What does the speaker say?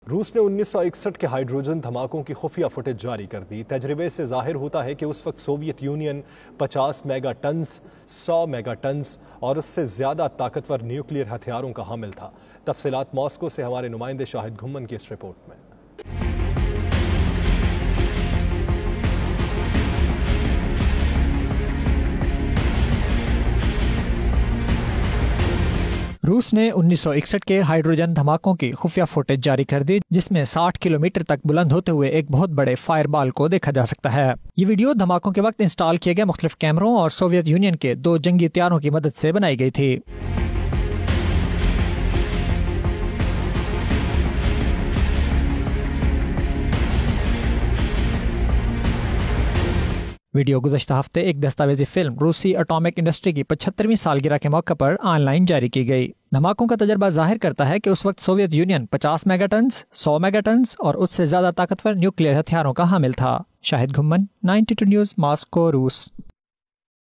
रूस ने 1961 के हाइड्रोजन धमाकों की खुफिया फुटेज जारी कर दी। तजर्बे से जाहिर होता है कि उस वक्त सोवियत यूनियन 50 मेगाटन्स, 100 मेगाटन्स और उससे ज्यादा ताकतवर न्यूक्लियर हथियारों का हामिल था। तफसीलात मॉस्को से हमारे नुमाइंदे शाहिद घुम्मन की इस रिपोर्ट में। रूस ने 1961 के हाइड्रोजन धमाकों की खुफिया फुटेज जारी कर दी, जिसमें 60 किलोमीटर तक बुलंद होते हुए एक बहुत बड़े फायरबॉल को देखा जा सकता है। ये वीडियो धमाकों के वक्त इंस्टॉल किए गए मुख्तलिफ कैमरों और सोवियत यूनियन के 2 जंगी हथियारों की मदद से बनाई गई थी। वीडियो गुज़श्ता हफ्ते एक दस्तावेजी फिल्म रूसी एटॉमिक इंडस्ट्री की 75वीं सालगिरह के मौके पर ऑनलाइन जारी की गई। धमाकों का तजर्बा जाहिर करता है कि उस वक्त सोवियत यूनियन 50 मेगाटन्स, 100 मेगाटन्स और उससे ज्यादा ताकतवर न्यूक्लियर हथियारों का हामिल था। शाहिद घुम्मन, 92 न्यूज़, मॉस्को, रूस।